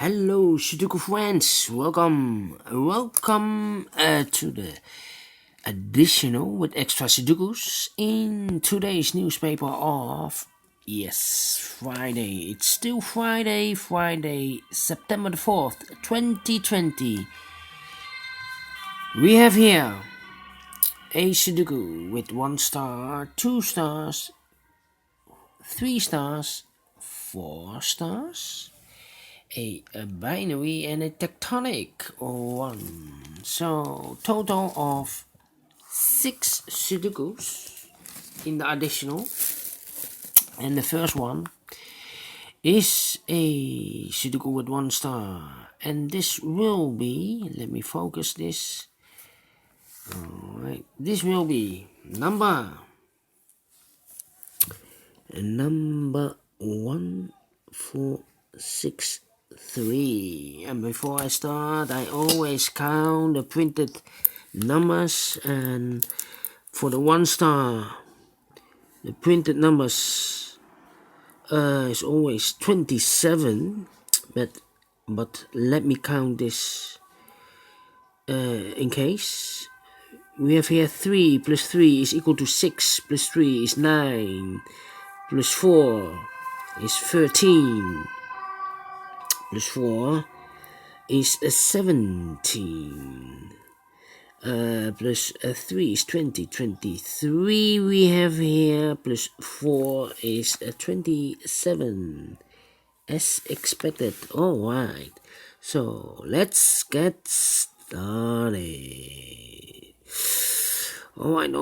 Hello, Sudoku friends. Welcome to the additional with extra Sudokus in today's newspaper of Friday. It's still Friday, September the 4th, 2020. We have here a Sudoku with 1 star, 2 stars, 3 stars, 4 stars. A binary and a tectonic one. So total of 6 Sudokus in the additional. And the first one is a Sudoku with 1 star. And this will be, let me focus this. Alright, this will be number 1463. And before I start, I always count the printed numbers, and for the 1 star, the printed numbers is always 27, but let me count this in case. We have here 3 plus 3 is equal to 6, plus 3 is 9, plus 4 is 13, plus 4 is 17, plus 3 is 20, 23 we have here, plus 4 is 27, as expected. Alright, so let's get started. Alright.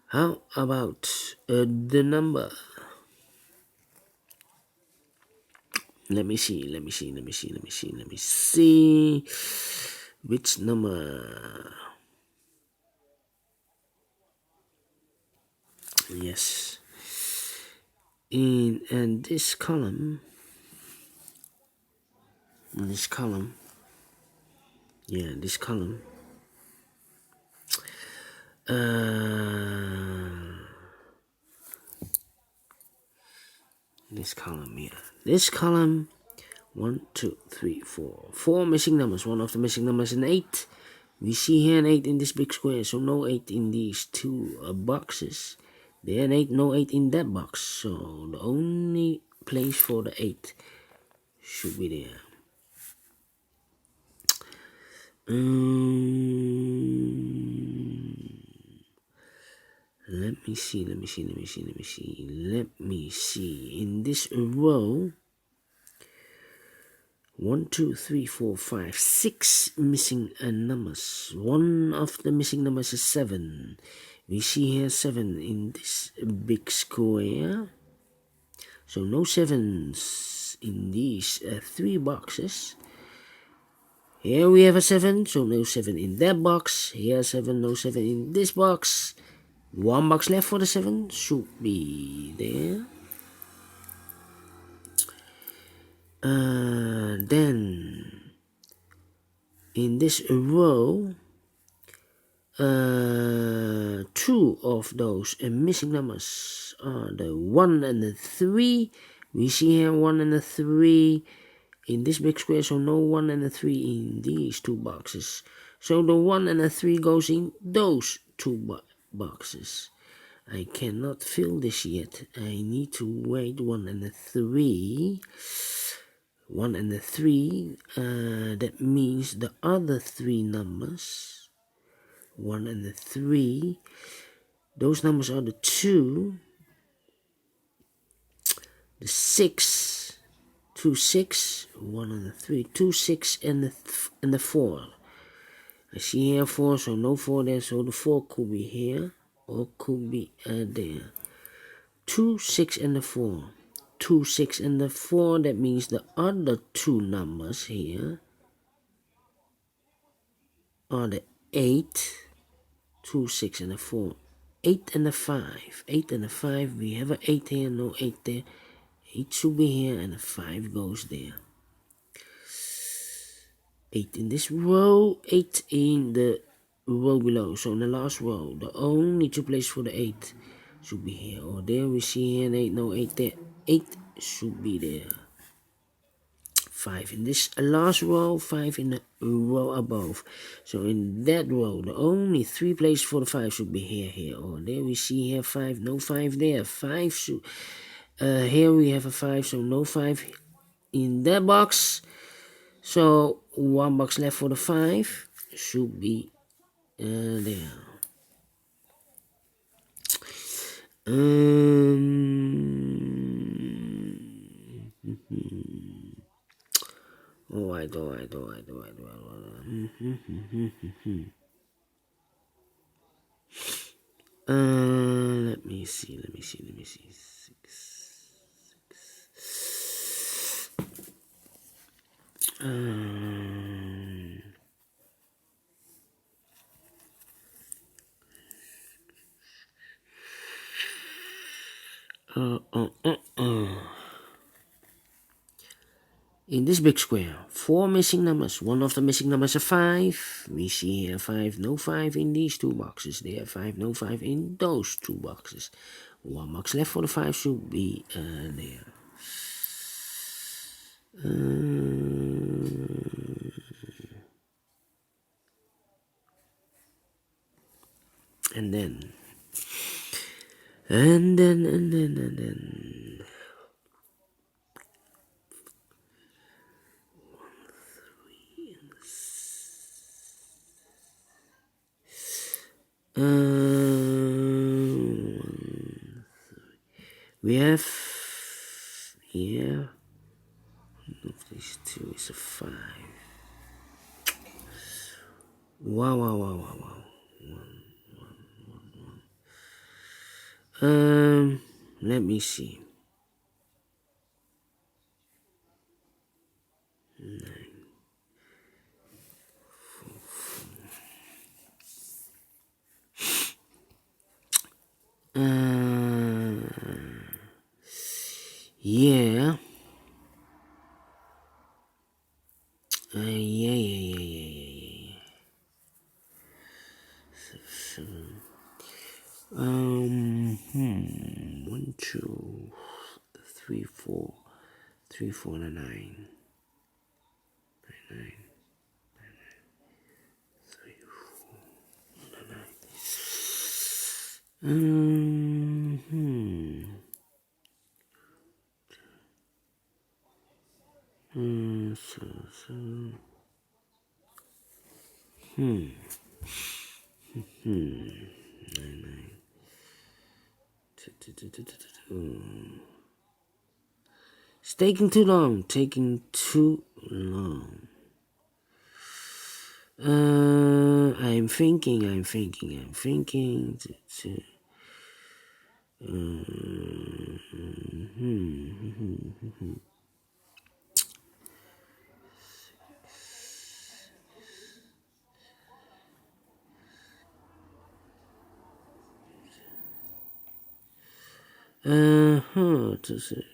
How about the number? Let me see. Which number? Yes. In this column. This column. This column, 1, 2, 3, 4. 4 missing numbers. One of the missing numbers is an 8. We see here an 8 in this big square, so no 8 in these two boxes. There an 8, no 8 in that box. So the only place for the 8 should be there. Let me see. In this row, 1, 2, 3, 4, 5, 6 missing numbers. One of the missing numbers is 7. We see here 7 in this big square. So no 7s in these 3 boxes. Here we have a 7, so no 7 in that box. Here 7, no 7 in this box. 1 box left for the 7 should be there. Then in this row, 2 of those missing numbers are the 1 and the 3. We see here 1 and the 3 in this big square, so no 1 and the 3 in these 2 boxes. So the 1 and the 3 goes in those 2 boxes. I cannot fill this yet. I need to wait. 1 and the 3. 1 and the 3. That means the other 3 numbers. 1 and the 3. Those numbers are the 2, the 6, 2, 6, 1 and the 3, 2, 6, and the 4. I see here 4, so no 4 there, so the 4 could be here or could be there. 2, 6, and the 4. 2, 6, and the 4, that means the other 2 numbers here are the 8, 2, 6, and the 4. 8 and the 5. 8 and the 5, we have an 8 here, no 8 there. 8 should be here, and the 5 goes there. 8 in this row, 8 in the row below. So in the last row, the only 2 places for the 8 should be here or there. We see here an 8, no 8 there. 8 should be there. 5 in this last row, 5 in the row above. So in that row, the only 3 places for the 5 should be here, or there. We see here 5, no 5 there. 5 should, here we have a 5, so no 5 in that box. So 1 box left for the 5 should be there. Alright. Let me see. 6. In this big square, 4 missing numbers. One of the missing numbers is 5. We see here 5, no 5 in these 2 boxes. There 5, no 5 in those 2 boxes. 1 box left for the 5 should be there. And then 1, 3. We have here, one of these 2 is a 5. Wow. Let me see. 9. Yeah. Yeah. 1, 2, 3, 4, 3, 4, and a 9. 9, 3, 4, and a 9. It's taking too long. I'm thinking. To say,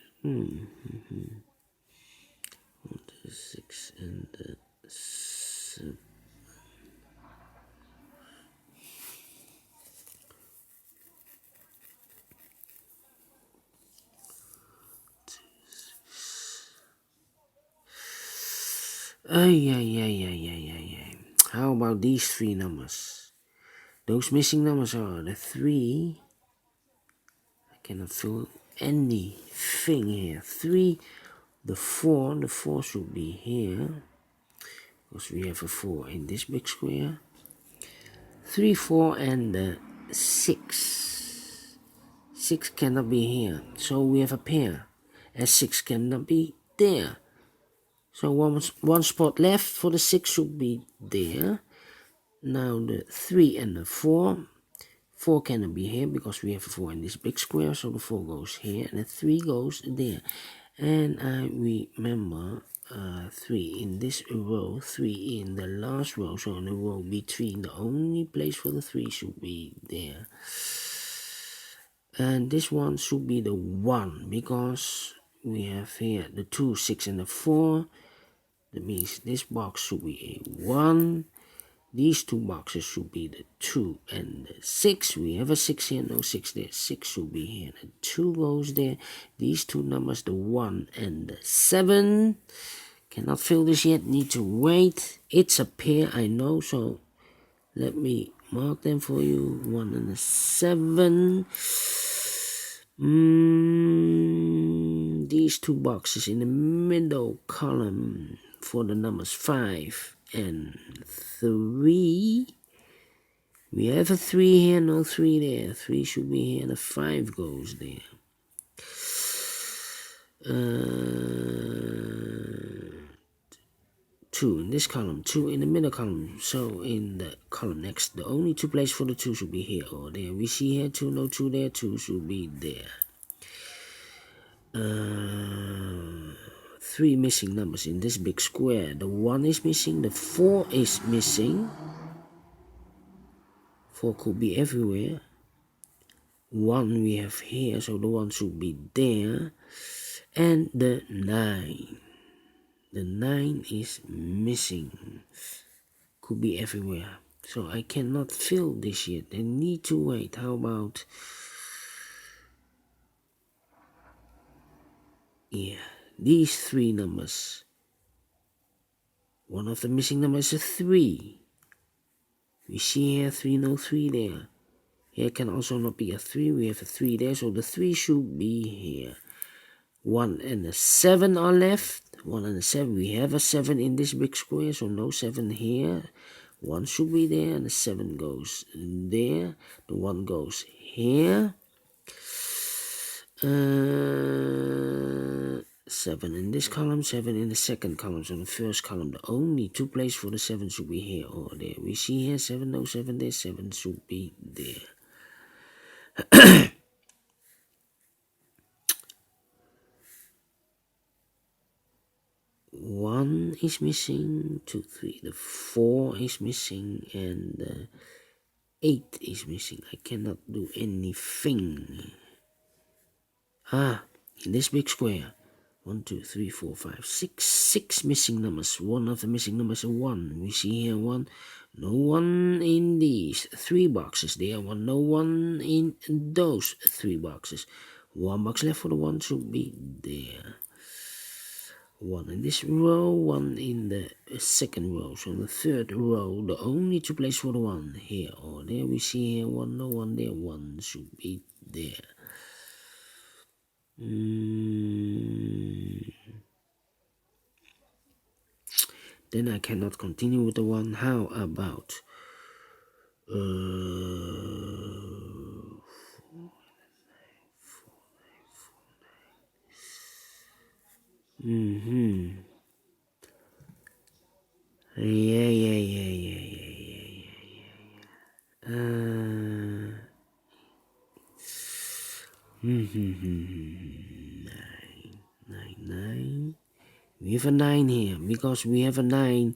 6 and 7. Yeah. How about these 3 numbers? Those missing numbers are the 3. I cannot fill anything here. 3, the 4. The 4 should be here, because we have a 4 in this big square. 3, 4, and the 6. 6 cannot be here, so we have a pair. And 6 cannot be there. So one spot left for the 6 should be there. Now the 3 and the 4. 4 cannot be here because we have a 4 in this big square, so the 4 goes here and the 3 goes there. And I remember 3 in this row, 3 in the last row, so in the row between, the only place for the 3 should be there. And this one should be the 1, because we have here the 2, 6, and the 4. That means this box should be a 1. These 2 boxes should be the 2 and the 6. We have a 6 here, no 6 there. 6 should be here. The 2 goes there. These 2 numbers, the 1 and the 7, Cannot fill this yet, need to wait. It's a pair, I know, so let me mark them for you. 1 and a 7. These two boxes in the middle column for the numbers 5 and 3. We have a 3 here, no 3 there. 3 should be here, and a 5 goes there. 2 in this column, 2 in the middle column. So in the column next, the only 2 places for the 2 should be here or there. We see here 2, no 2 there, 2 should be there. 3 missing numbers in this big square. The 1 is missing, the 4 is missing. 4 could be everywhere. 1 we have here, so the 1 should be there. And the 9. The 9 is missing. Could be everywhere. So I cannot fill this yet. I need to wait. How about... yeah, these 3 numbers. One of the missing numbers is a 3. We see here 3, no 3 there. Here can also not be a 3. We have a 3 there, so the 3 should be here. 1 and a 7 are left. 1 and a 7. We have a 7 in this big square, so no 7 here. 1 should be there, and the 7 goes there. The 1 goes here. 7 in this column, 7 in the second column. So the first column, the only 2 places for the 7 should be here or there. We see here 7, no 7 there, 7 should be there. 1 is missing, 2, 3, the 4 is missing, and the 8 is missing. I cannot do anything. In this big square, 1, 2, 3, 4, 5, 6, 6 missing numbers. One of the missing numbers is 1. We see here 1, no 1 in these 3 boxes. There 1, no 1 in those 3 boxes. 1 box left for the 1 should be there. 1 in this row, 1 in the second row. So in the third row, the only 2 places for the 1 here or there. We see here 1, no 1 there, 1 should be there. Then I cannot continue with the 1. How about 4, 9. Yeah. 9. We have a 9 here because we have a 9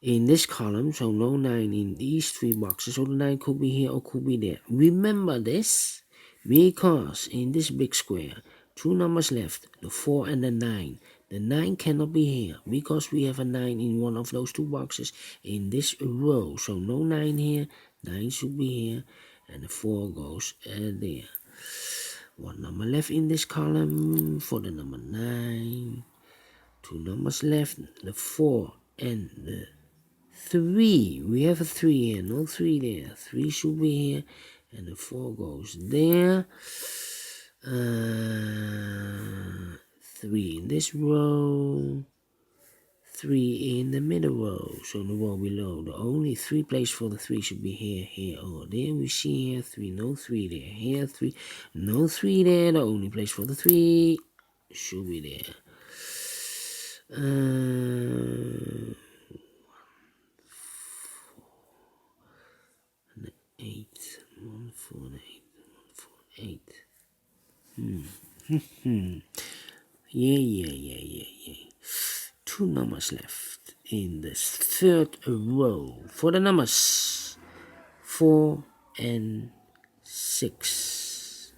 in this column, so no 9 in these 3 boxes. So the 9 could be here or could be there. Remember this because in this big square, 2 numbers left, the 4 and the 9. The 9 cannot be here because we have a 9 in one of those 2 boxes in this row. So no 9 here, 9 should be here, and the 4 goes there. 1 number left in this column for the number 9. 2 numbers left, the 4 and the 3. We have a 3 here, no 3 there. 3 should be here, and the 4 goes there. 3 in this row, 3 in the middle row. So in the row below, the only 3 places for the 3 should be here, or there. We see here 3, no 3 there. Here 3, no 3 there. The only place for the 3 should be there. 1, 4, 8, 1, 4, 8, 1, 4, 8. Yeah. 2 numbers left in this third row for the numbers 4 and 6.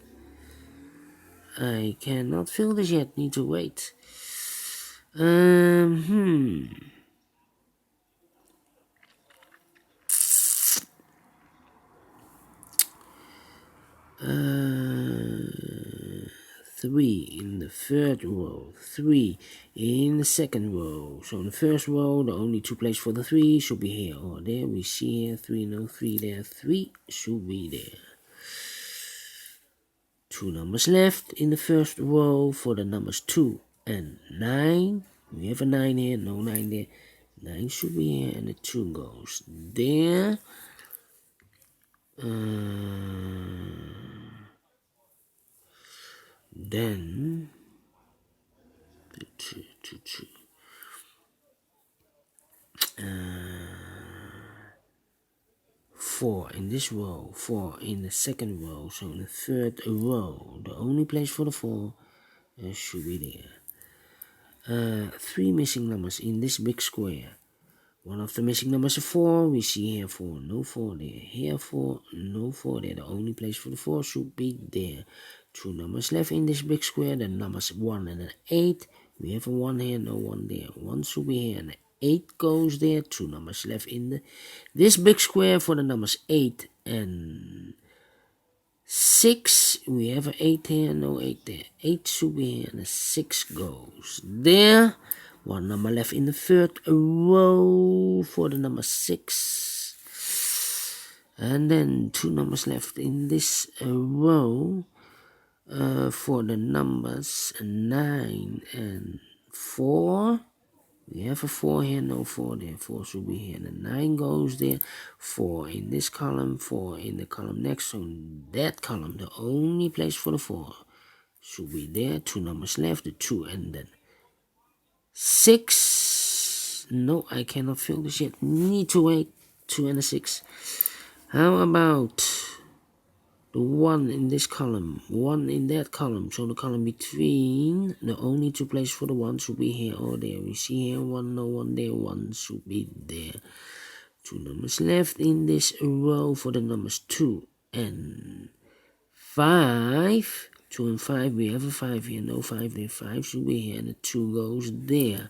I cannot fill this yet, need to wait. 3 3 in the third row, 3 in the second row. So in the first row, the only 2 places for the 3 should be here or there. We see here 3, no 3 there, 3 should be there. 2 numbers left in the first row for the numbers 2 and 9. We have a 9 here, no 9 there. 9 should be here, and the 2 goes there. Then 4 in this row, 4 in the second row. So in the third row, the only place for the 4 should be there. 3 missing numbers in this big square. One of the missing numbers is 4. We see here 4, no 4 there. Here 4, no 4 there. The only place for the 4 should be there. 2 numbers left in this big square. The numbers 1 and an 8. We have a 1 here, no 1 there. 1 should be here and an 8 goes there. 2 numbers left in this big square for the numbers 8 and 6. We have an 8 here, no 8 there. 8 should be here and a 6 goes there. 1 number left in the third row for the number 6. And then 2 numbers left in this row for the numbers 9 and 4. We have a 4 here, no 4 there. 4 should be here. And the 9 goes there. 4 in this column, 4 in the column next. So in that column, the only place for the 4 should be there. 2 numbers left, the 2 and then 6. No, I cannot fill this yet. Need to wait. 2 and a 6. How about the 1 in this column? 1 in that column. So the column between, the only 2 places for the 1 should be here or there. We see here 1, no 1 there. 1 should be there. 2 numbers left in this row for the numbers 2 and 5. 2 and 5, we have a 5 here, no 5 there, 5 should be here, and the 2 goes there.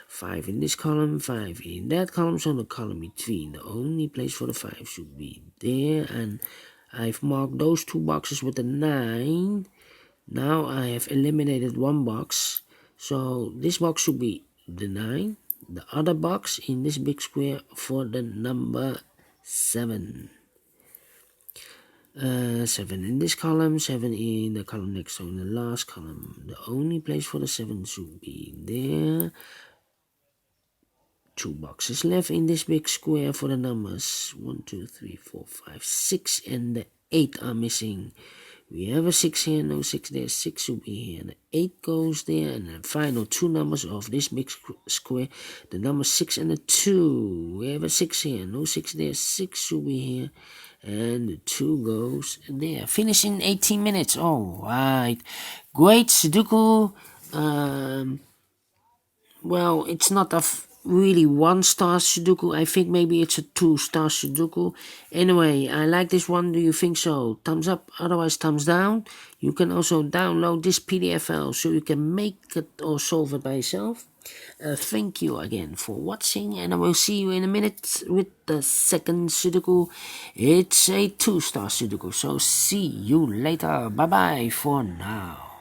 5 in this column, 5 in that column, so the column between, the only place for the 5 should be there, and I've marked those 2 boxes with a 9. Now I have eliminated 1 box, so this box should be the 9, the other box in this big square for the number 7. 7 in this column, 7 in the column next, so in the last column. The only place for the 7 should be there. 2 boxes left in this big square for the numbers 1, 2, 3, 4, 5, 6, and the 8 are missing. We have a 6 here, no 6 there, 6 should be here, and the 8 goes there, and the final 2 numbers of this big square, the number 6 and the 2. We have a 6 here, no 6 there, 6 should be here, and the 2 goes there. Finish in 18 minutes. Alright. Great Sudoku. Well, it's not a really 1-star Sudoku. I think maybe it's a 2-star Sudoku. Anyway, I like this one. Do you think so? Thumbs up, otherwise thumbs down. You can also download this PDF file so you can make it or solve it by yourself. Thank you again for watching, and I will see you in a minute with the second Sudoku. It's a 2-star Sudoku, so see you later. Bye bye for now.